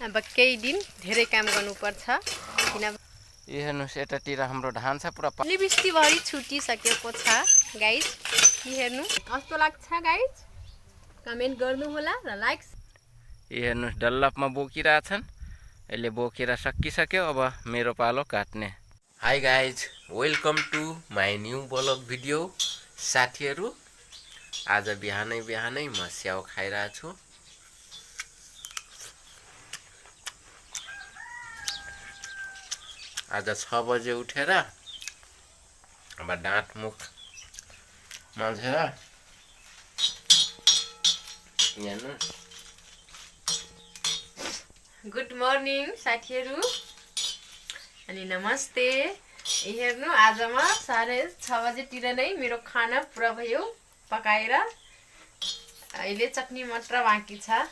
अब केही दिन धेरै काम गर्नुपर्छ किन यो हेर्नुस् यतातिर हाम्रो धान छ पुरा लिबिस्टीभरि छुटिसकेको छ गाइज। यो हेर्नु कस्तो लाग्छ गाइज, कमेन्ट गर्नु होला र लाइक। यो हेर्नुस् डल्लपमा बोकिरहेछन्, यसले बोकेर सकिसक्यो, अब मेरो पालो काट्ने। Hi guys, welcome to my new blog video. साथीहरू, आज बिहानै बिहानै म स्याउ खाइरहेको छु। आज 6 बजे उठेर अब दाँत मुख माझेर हेर्नु। गुड मर्निङ साथीहरू अनि नमस्ते। हेर्नु आज म 6:30 बजेतिर नै मेरो खाना पुरा भयो पकाएर। अहिले चटनी मात्र बाँकी छ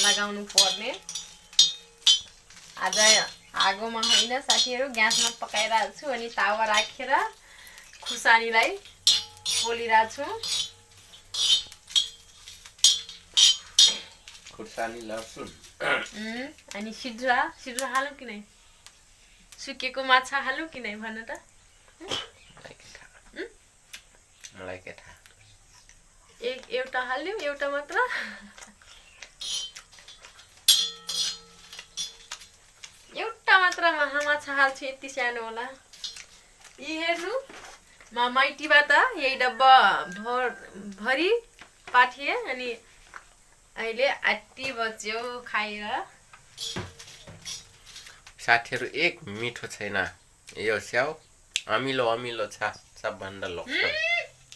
लगाउनु पर्ने। आज आगोमा होइन साथीहरू, ग्यासमा पकाइरहेको छु अनि तावा राखेर खुर्सानीलाई पोलिरहेको छु। खुर्सानी लसुन अनि सिद्रा हालौँ कि नै, सुकेको माछा हालौँ कि नै भन त। मलाई के थाहा, एउटा हाल्यौँ, एउटा मात्र। एउटा मात्र माछा हाल्छु, यति सानो होला। यी हेर्नु म माइतीबाट यही डब्बा भरि पाठिए अनि अहिले 8 बज्यो खाएर। साथीहरू, एक मिठो छैन यो स्याउ, अमिलो अमिलो छ सबभन्दा लोकल।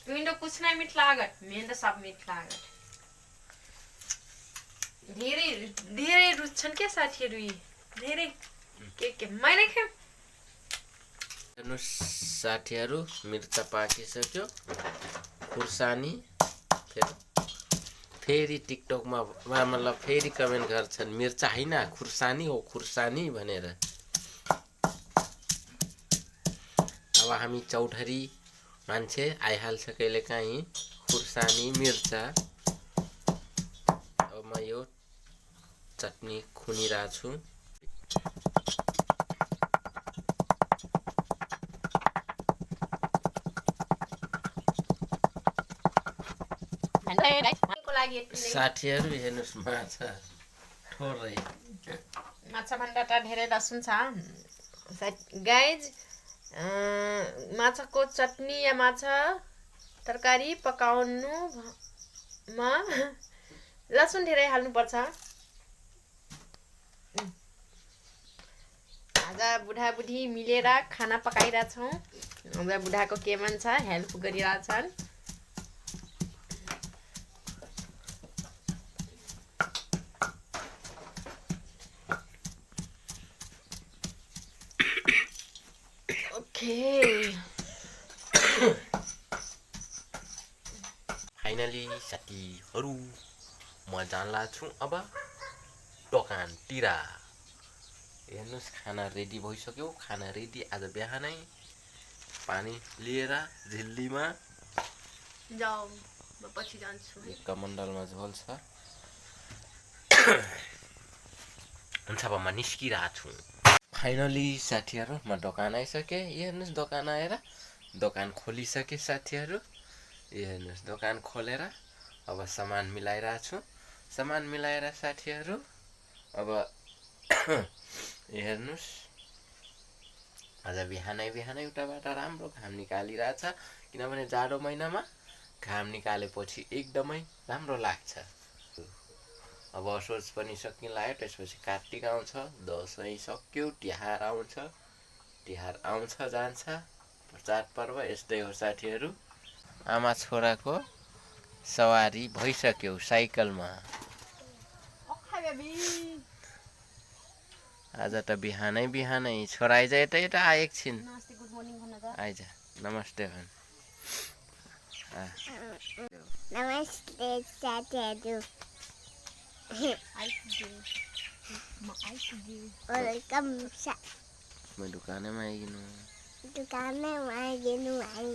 मिठो कुछ नहीं मीठ लागत, मेन त सब मीठ लागत। धेरै धेरै रुच्छन् क्या साथीहरू, यी धेरै के मैले खाऊँ। हेर्नु साथीहरू, मिर्चा पाकिसक्यो, खुर्सानी फेरि टिकटकमा मतलब फेरि कमेन्ट गर्छन् मिर्चा होइन खुर्सानी हो, खुर्सानी भनेर। अब हामी चौधरी मान्छे आइहाल्छ कहिलेकाहीँ खुर्सानी मिर्चा। अब म यो चटनी खुनिरहेको छु। साथीहरू हेर्नुहोस्, माछा थोरै, माछा भन्दा त धेरै लसुन छ गाइज। माछाको चटनी या माछा तरकारी पकाउनुमा लसुन धेरै हाल्नुपर्छ। आज बुढाबुढी मिलेर खाना पकाइरहेछौँ। हाम्रो बुढाको के मन छ, हेल्प गरिरहेछन्। फाइनली साथीहरू, म जानला छु अब दोकानतिर। हेर्नुहोस् खाना रेडी भइसक्यो, खाना रेडी। आज बिहानै पानी लिएर झिल्लीमा जाऊ, म पछि जान्छु। एक कमण्डलमा झोल छ। हुन्छ, अब म निस्किरहेको छु। फाइनली साथीहरू, म दोकान आइसकेँ। हेर्नुहोस् दोकान आएर दोकान खोलिसकेँ साथीहरू। हेर्नुहोस् दोकान खोलेर अब सामान मिलाइरहेको छु। सामान मिलाएर साथीहरू अब हेर्नुहोस् आज बिहानै बिहानै उताबाट राम्रो घाम निकालिरहेछ, किनभने जाडो महिनामा घाम निकालेपछि एकदमै राम्रो लाग्छ। अब असोज पनि सकिन लाग्यो, त्यसपछि कार्तिक आउँछ, दसैँ सक्यो, तिहार आउँछ, तिहार आउँछ जान्छ, चाडपर्व यस्तै हो साथीहरू। आमा छोराको सवारी भइसक्यो साइकलमा। आज त बिहानै बिहानै छोरा आइज, यता यता एकछिन आइज, नमस्ते भन्। नमस्ते साथीहरू, वेलकम। म दुकानैमा आइगिनु आई।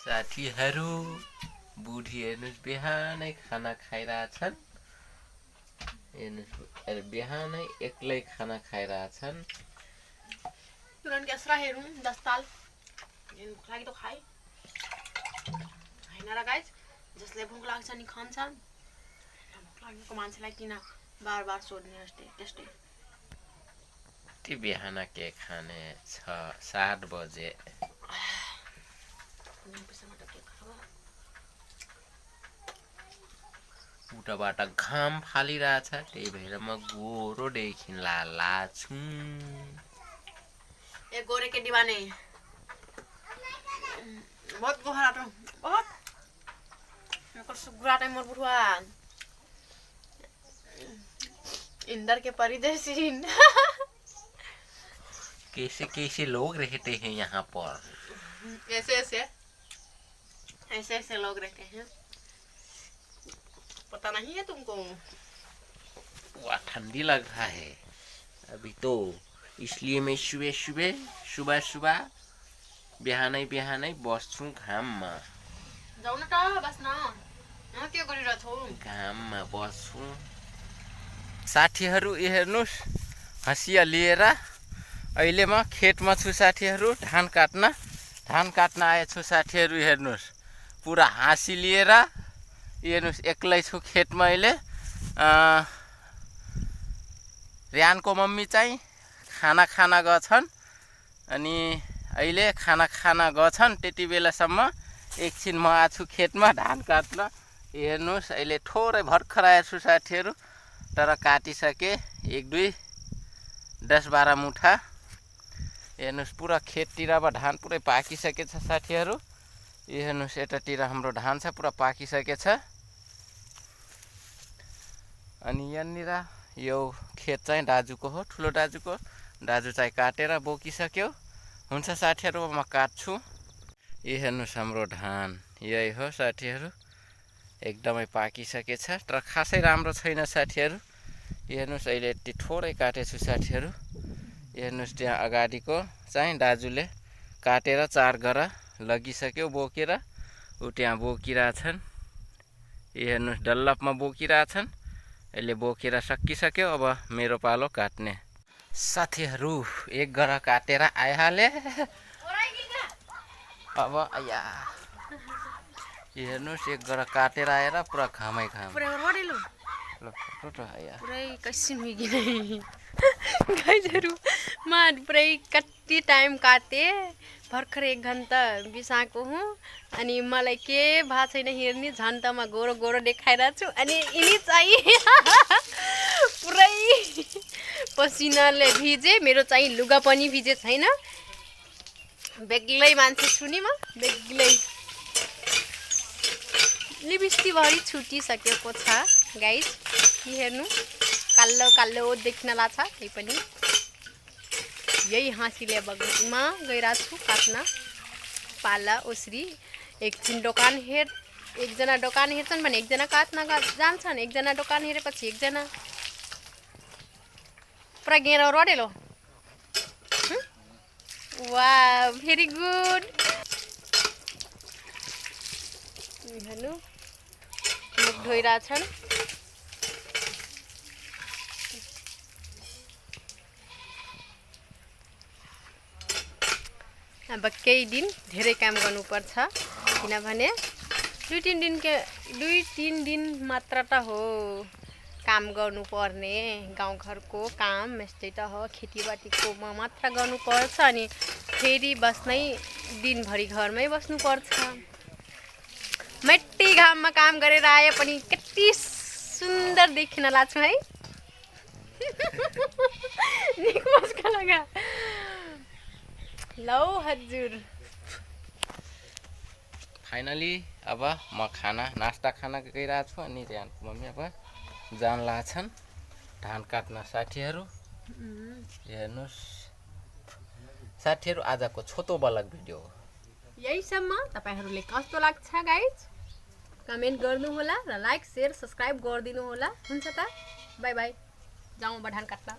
साथीहरू, बुढी हेर्नुहोस् बिहानै खाना खाइरहेछन्। हेर्नुहोस् बिहानै एक्लै खाना खाइरहेछन्। तुरन्त यसरा हेरौँ 10 ताल भुख लागि त खाए होइन र गाइज। जसले भुख लाग्छ नि खान्छ। भुख लागेको मान्छेलाई किन बार बार सोध्ने त्यस्तै। ती बिहान के खाने 7 बजे। उताबाट घाम फालिरहेछ, त्यही भएर म गोरोदेखि लाला छु। ए गोरे के दीवाने बहुत गोहरा तो बहुत मेरे सुगुराट है मोर बुढ़वा इंदर के परी जैसी। कैसे कैसे लोग रहते हैं यहाँ पर। ऐसे लोग रहते हैं, पता नहीं है तुमको। वाह ठंडी लग रहा है अभी तो, इसलिए मैं सुबह सुबह बिहानै बस्छु घाममा। जाऊ न त बस्न, यहाँ के गरिरहेछौ? घाममा बस्छु। साथीहरू हेर्नुहोस्, हँसिया लिएर अहिले म खेतमा छु साथीहरू। धान काट्न आएछु साथीहरू। हेर्नुहोस् पुरा हाँसी लिएर हेर्नुहोस्, एक्लै छु खेतमा अहिले। रियानको मम्मी चाहिँ खाना गछन् अनि अहिले खाना गछन्। त्यति बेलासम्म एकछिन म आछु खेतमा धान काट्न। हेर्नुहोस् अहिले थोरै भर्खर आएछु साथीहरू, तर काटिसके 1-2 10-12 मुठा। हेर्नुहोस् पुरा खेततिर अब धान पुरै पाकिसकेछ साथीहरू। हेर्नुहोस् यतातिर हाम्रो धान छ पुरा पाकिसकेछ। अनि यहाँनिर यो खेत चाहिँ दाजुको हो, ठुलो दाजुको। दाजु चाहिँ काटेर बोकिसक्यो। हुन्छ साथीहरू म काट्छु। यो हेर्नुहोस् हाम्रो धान यही हो साथीहरू, एकदमै पाकिसकेछ तर खासै राम्रो छैन साथीहरू। हेर्नुहोस् अहिले यति थोरै काटेछु साथीहरू। हेर्नुहोस् त्यहाँ अगाडिको चाहिँ दाजुले काटेर 4 गरा लगिसक्यो बोकेर। ऊ त्यहाँ बोकिरहेछन्। हेर्नुहोस् डल्लपमा बोकिरहेछन्। अहिले बोकेर सकिसक्यो, अब मेरो पालो काट्ने। साथीहरू 1 गरा काटेर आइहाले। अब आया हेर्नुहोस् 1 गरा काटेर आएर पुरा घामै घाम। पुरै कसिन मिगिने गाइजहरू म पुरै कति टाइम काटे, भर्खर 1 घन्टा बिसाएको हुँ। अनि मलाई के भएको छैन हेर्ने, झन् त म गोरो देखाइरहेको छु। अनि यिनी चाहिँ पुरै पसिनाले भिजे, मेरो चाहिँ लुगा पनि भिजे छैन। बेग्लै मान्छे छु नि म, बेग्लै। लिपस्टिकभरि छुटिसकेको छ गाइज। हेर्नु कालो देखिन लाग्छ। त्यही पनि यही हाँसीले बगैँचामा गइरहेको छु काट्न पाला ओस्री। एकछिन एकजना दोकान हेर्छन् भने एकजना काट्न जान्छन्। एकजना दोकान हेरेपछि एकजना पुरा गेरो रडेलो। वाह भेरी गुड। हेर्नु मुख धोइरहेछन्। अब केही दिन धेरै काम गर्नुपर्छ, किनभने 2-3 दिन मात्र त हो काम गर्नुपर्ने। गाउँघरको काम यस्तै त हो, खेतीपातीको मात्र गर्नुपर्छ। अनि फेरि बस्नै दिनभरि घरमै बस्नुपर्छ। मट्टी घाममा काम गरेर आए पनि कति सुन्दर देखिन लाग्छ है। लगा लौ हजुर। फाइनली अब म नास्ता खाना गइरहेको छु। अनि रियानको मम्मी अब जान लाग्छन् धान काट्न साथीहरू। हेर्नुहोस् साथीहरू आजको छोटो बलक भिडियो हो यहीसम्म। तपाईहरूले कस्तो लाग्छ गाइज कमेन्ट गर्नु होला र लाइक शेयर सब्स्क्राइब गरिदिनु होला। हुन्छ त बाई बाई, जाउँ अब धान काट्न।